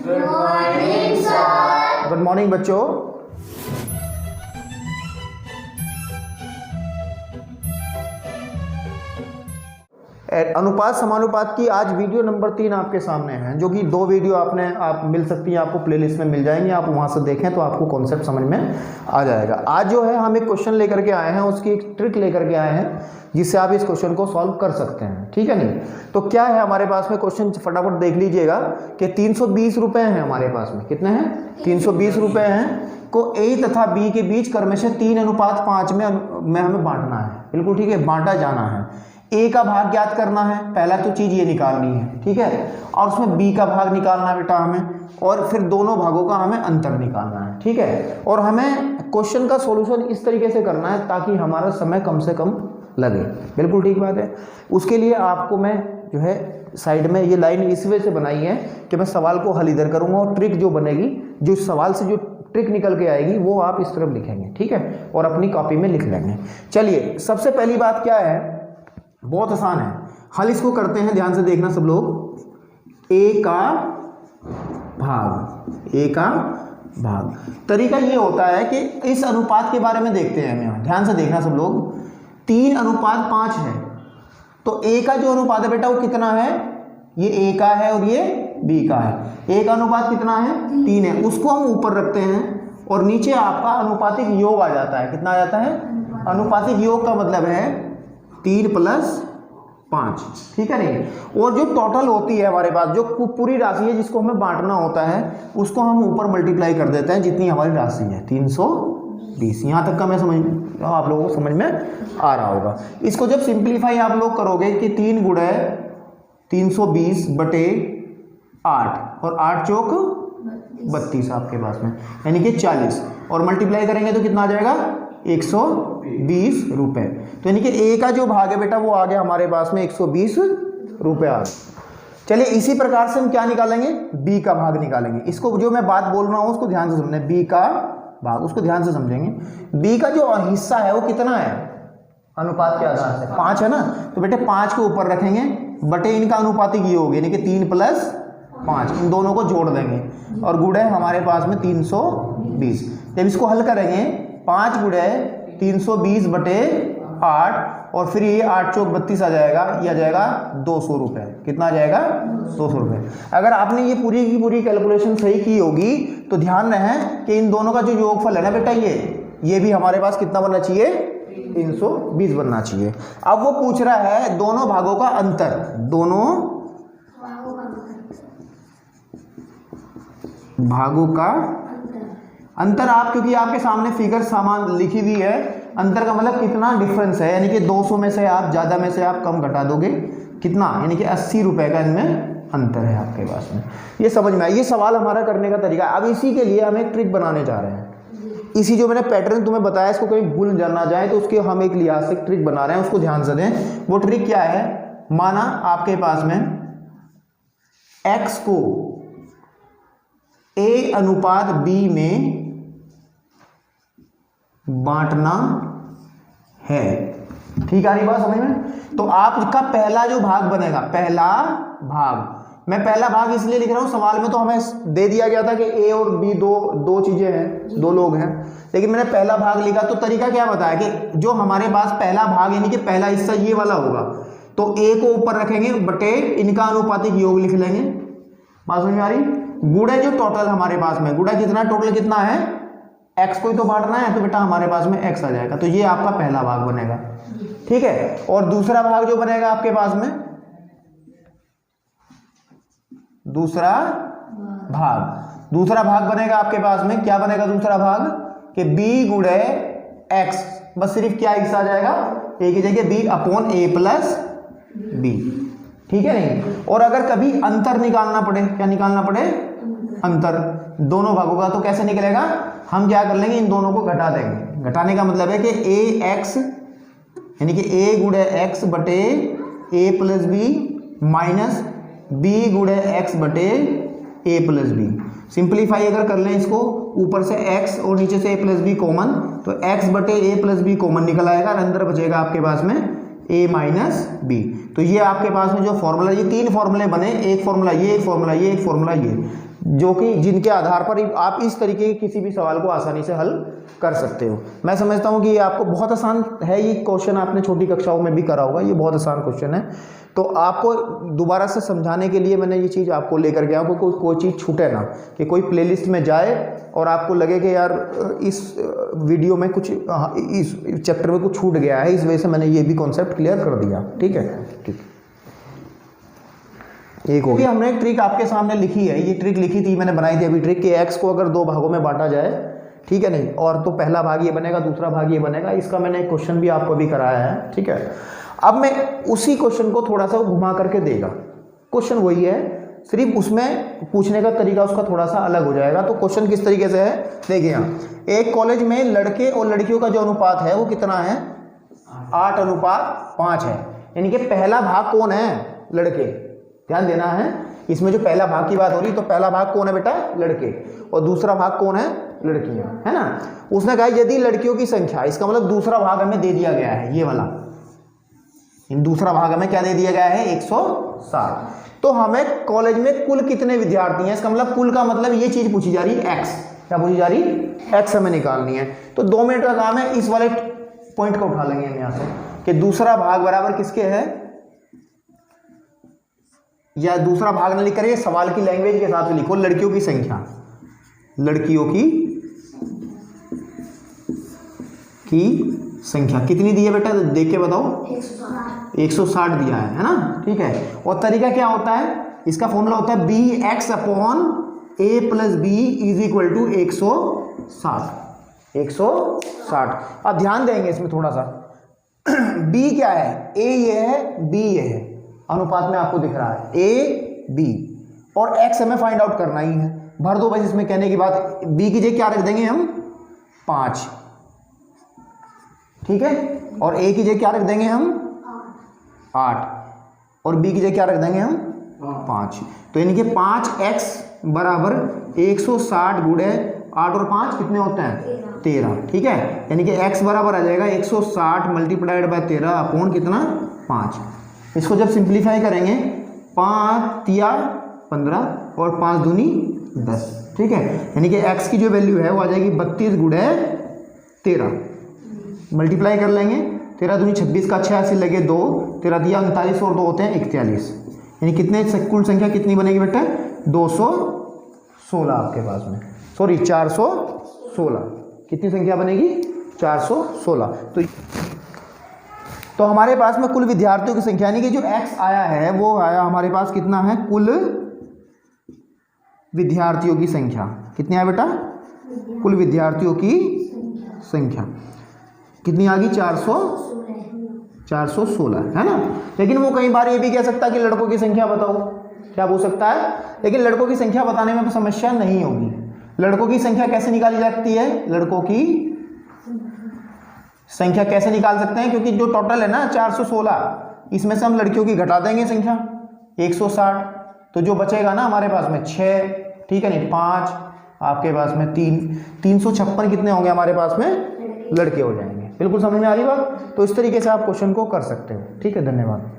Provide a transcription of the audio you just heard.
Good morning sir. Good morning बच्चों। अनुपात समानुपात की आज वीडियो नंबर 3 आपके सामने है, जो कि 2 वीडियो आप मिल सकती हैं, आपको प्लेलिस्ट में मिल जाएंगे। आप वहां से देखें तो आपको कॉन्सेप्ट समझ में आ जाएगा। आज जो है हम एक क्वेश्चन लेकर के आए हैं, उसकी एक ट्रिक लेकर के आए हैं जिससे आप इस क्वेश्चन को सॉल्व कर सकते हैं। ठीक है नहीं? तो क्या है हमारे पास में क्वेश्चन, फटाफट देख लीजिएगा कि 320 रुपये हैं हमारे पास में। कितने हैं? 320 रुपये हैं को ए तथा बी के बीच क्रमशः 3:5 में हमें बांटना है। बिल्कुल ठीक है, बांटा जाना है। ए का भाग ज्ञात करना है, पहला तो चीज़ ये निकालनी है। ठीक है, और उसमें बी का भाग निकालना है बेटा हमें, और फिर दोनों भागों का हमें अंतर निकालना है। ठीक है, और हमें क्वेश्चन का सॉल्यूशन इस तरीके से करना है ताकि हमारा समय कम से कम लगे। बिल्कुल ठीक बात है। उसके लिए आपको मैं जो है साइड में ये लाइन इस वजह से बनाई है कि मैं सवाल को हल इधर करूँगा और ट्रिक जो बनेगी, जो सवाल से जो ट्रिक निकल के आएगी वो आप इस तरफ लिखेंगे। ठीक है, और अपनी कॉपी में लिख लेंगे। चलिए, सबसे पहली बात क्या है, बहुत आसान है। हल इसको करते हैं, ध्यान से देखना सब लोग। ए का भाग तरीका ये होता है कि इस अनुपात के बारे में देखते हैं हम। ध्यान से देखना सब लोग। 3:5 है, तो ए का जो अनुपात है बेटा वो कितना है? ये ए का है और ये बी का है। ए का अनुपात कितना है? 3 है। उसको हम ऊपर रखते हैं और नीचे आपका अनुपातिक योग आ जाता है। कितना आ जाता है? अनुपातिक योग का मतलब है 3 + 5। ठीक है नहीं? और जो टोटल होती है हमारे पास, जो पूरी राशि है जिसको हमें बांटना होता है, उसको हम ऊपर मल्टीप्लाई कर देते हैं जितनी हमारी राशि है, 320। यहाँ तक का मैं समझ, आप लोगों को समझ में आ रहा होगा। इसको जब सिंप्लीफाई आप लोग करोगे कि 3 × 320/8 और 8 चौक 32 आपके पास में, यानी कि 40, और मल्टीप्लाई करेंगे तो कितना आ जाएगा? 120 रुपये। तो यानी कि ए का जो भाग है बेटा वो आ गया हमारे पास में 120 रुपये आ गए। चलिए, इसी प्रकार से हम क्या निकालेंगे? बी का भाग निकालेंगे। इसको जो मैं बात बोल रहा हूँ उसको ध्यान से समझना। बी का भाग, उसको ध्यान से समझेंगे। बी का जो हिस्सा है वो कितना है? अनुपात के आधार से 5 है ना, तो बेटे 5 को ऊपर रखेंगे बटे इनका अनुपातिक योग, यानी कि 3 + 5, इन दोनों को जोड़ देंगे और गुण है हमारे पास में 320। जब इसको हल करेंगे 5 × 320/8 और फिर ये 8 चौक 32 आ जाएगा, ये आ जाएगा 200 रुपये। कितना आ जाएगा? 200 रुपये। अगर आपने ये पूरी की पूरी कैलकुलेशन सही की होगी तो ध्यान रहे कि इन दोनों का जो योगफल है ना बेटा, ये भी हमारे पास कितना बनना चाहिए? 320 बनना चाहिए। अब वो पूछ रहा है दोनों भागों का अंतर। दोनों भागों का अंतर, आप क्योंकि आपके सामने फिगर सामान लिखी हुई है, अंतर का मतलब कितना डिफरेंस है, यानी कि 200 में से आप ज़्यादा में से आप कम घटा दोगे कितना, यानी कि 80 रुपये का इनमें अंतर है आपके पास में। ये समझ में आया? ये सवाल हमारा करने का तरीका है। अब इसी के लिए हम एक ट्रिक बनाने जा रहे हैं। इसी जो मैंने पैटर्न तुम्हें बताया, इसको कहीं भूल जाना जाए तो उसके हम एक लिहाज से ट्रिक बना रहे हैं, उसको ध्यान से दें। वो ट्रिक क्या है? माना आपके पास में x को A/B में बांटना है। ठीक है, बात समझ में? तो आपका पहला जो भाग बनेगा, पहला भाग, मैं पहला भाग इसलिए लिख रहा हूं, सवाल में तो हमें दे दिया गया था कि ए और बी दो चीजें हैं, 2 लोग हैं, लेकिन मैंने पहला भाग लिखा। तो तरीका क्या बताया कि जो हमारे पास पहला भाग यानी कि पहला हिस्सा ये वाला होगा, तो ए को ऊपर रखेंगे बटे इनका अनुपातिक योग लिख लेंगे। बात समझ में आ रही? गुणा जो टोटल हमारे पास में, गुणा कितना, टोटल कितना है? x को ही तो बांटना है, तो बेटा हमारे पास में x आ जाएगा। तो ये आपका पहला भाग बनेगा। ठीक है, और दूसरा भाग जो बनेगा आपके पास में, दूसरा भाग बनेगा आपके पास में, क्या बनेगा दूसरा भाग? कि b × x, बस सिर्फ क्या हिस्सा आ जाएगा? a की जगह b/a + b। ठीक है नहीं? और अगर कभी अंतर निकालना पड़े, क्या निकालना पड़े? अंतर दोनों भागों का, तो कैसे निकलेगा? हम क्या कर लेंगे, इन दोनों को घटा देंगे। घटाने का मतलब है कि ax यानी कि a × x बटे a + b minus b × x बटे a + b। सिंप्लीफाई अगर कर लें इसको, ऊपर से x और नीचे से a + b कॉमन, तो x बटे a + b कॉमन निकल आएगा और अंदर बचेगा आपके पास में a - b। तो ये आपके पास में जो फॉर्मूला, ये 3 फॉर्मूले बने, एक फॉर्मूला ये, एक फॉर्मूला ये, एक फॉर्मूला ये। जो कि जिनके आधार पर आप इस तरीके के किसी भी सवाल को आसानी से हल कर सकते हो। मैं समझता हूँ कि ये आपको बहुत आसान है, ये क्वेश्चन आपने छोटी कक्षाओं में भी करा होगा, ये बहुत आसान क्वेश्चन है। तो आपको दोबारा से समझाने के लिए मैंने ये चीज़ आपको लेकर गया हूँ, कोई चीज़ छूटे ना, कि कोई प्लेलिस्ट में जाए और आपको लगे कि यार इस वीडियो में कुछ, इस चैप्टर में कुछ छूट गया है, इस वजह से मैंने ये भी कॉन्सेप्ट क्लियर कर दिया। ठीक है, ठीक। एक हो गया। हमने एक ट्रिक आपके सामने लिखी है, ये ट्रिक लिखी थी मैंने, बनाई थी अभी ट्रिक, कि एक्स को अगर दो भागों में बांटा जाए, ठीक है नहीं, और तो पहला भाग ये बनेगा, दूसरा भाग ये बनेगा। इसका मैंने एक क्वेश्चन भी आपको भी कराया है। ठीक है, अब मैं उसी क्वेश्चन को थोड़ा सा घुमा करके देगा, क्वेश्चन वही है, सिर्फ उसमें पूछने का तरीका उसका थोड़ा सा अलग हो जाएगा। तो क्वेश्चन किस तरीके से है, देखिए यहाँ, एक कॉलेज में लड़के और लड़कियों का जो अनुपात है वो कितना है, 8:5 है। यानी कि पहला भाग कौन है, लड़के। ध्यान देना है, इसमें जो पहला भाग की बात हो रही, तो पहला भाग कौन है बेटा, लड़के, और दूसरा भाग कौन है, लड़कियां, है ना। उसने कहा यदि लड़कियों की संख्या, इसका मतलब दूसरा भाग हमें दे दिया गया है, ये वाला, दूसरा भाग हमें क्या दे दिया गया है, 160। तो हमें कॉलेज में कुल कितने विद्यार्थी हैं, इसका मतलब कुल का मतलब ये चीज पूछी जा रही है, एक्स। क्या पूछी जा रही, एक्स हमें निकालनी है। तो 2 मिनट का काम है, इस वाले पॉइंट को उठा लेंगे हम यहाँ से, कि दूसरा भाग बराबर किसके है, या दूसरा भाग ना लिख कर सवाल की लैंग्वेज के हिसाब से लिखो, लड़कियों की संख्या, लड़कियों की संख्या कितनी दी है बेटा, देख के बताओ, 160 दिया है ना। ठीक है, और तरीका क्या होता है, इसका फॉर्मूला होता है bx upon a plus b is equal to 160। अब ध्यान देंगे इसमें थोड़ा सा, b क्या है, a ये है, b ये है, अनुपात में आपको दिख रहा है a b, और x हमें फाइंड आउट करना ही है। भर दो बस इसमें, कहने की बात, b की जगह क्या रख देंगे हम, 5, ठीक है, और a की जगह क्या रख देंगे हम, 8, और b की जगह क्या रख देंगे हम, 5। तो यानी कि 5x बराबर 160 गुणे 8 और 5 कितने होते हैं, 13। ठीक है, यानी कि x बराबर आ जाएगा 160 मल्टीप्लाइड बाय 13 अपॉन कितना, 5। इसको जब सिंप्लीफाई करेंगे, 5 या 15 और 5 दूनी 10। ठीक है, यानी कि x की जो वैल्यू है वो आ जाएगी 32 गुणे 13, मल्टीप्लाई कर लेंगे, 13 दूनी 26 का 86 लगे 2, 13 दिया 39 और 2 होते हैं 41। यानी कितने, कुल संख्या कितनी बनेगी बेटा, 216 आपके पास में, सॉरी 416। कितनी संख्या बनेगी, 416। तो हमारे पास में कुल विद्यार्थियों की संख्या, यानी कि जो x आया है वो आया हमारे पास कितना है, कुल विद्यार्थियों की संख्या कितनी है बेटा, कुल विद्यार्थियों की संख्या कितनी आ गई, 416, है ना। लेकिन वो कई बार ये भी कह सकता है कि लड़कों की संख्या बताओ, क्या बोल सकता है, लेकिन लड़कों की संख्या बताने में समस्या नहीं होगी। लड़कों की संख्या कैसे निकाली जाती है, लड़कों की संख्या कैसे निकाल सकते हैं, क्योंकि जो टोटल है ना 416, इसमें से हम लड़कियों की घटा देंगे संख्या 160, तो जो बचेगा ना हमारे पास में 6, ठीक है नहीं, 5, आपके पास में 3, 356 कितने होंगे हमारे पास में, लड़के हो जाएंगे। बिल्कुल समझ में आ रही बात। तो इस तरीके से आप क्वेश्चन को कर सकते हो। ठीक है, धन्यवाद।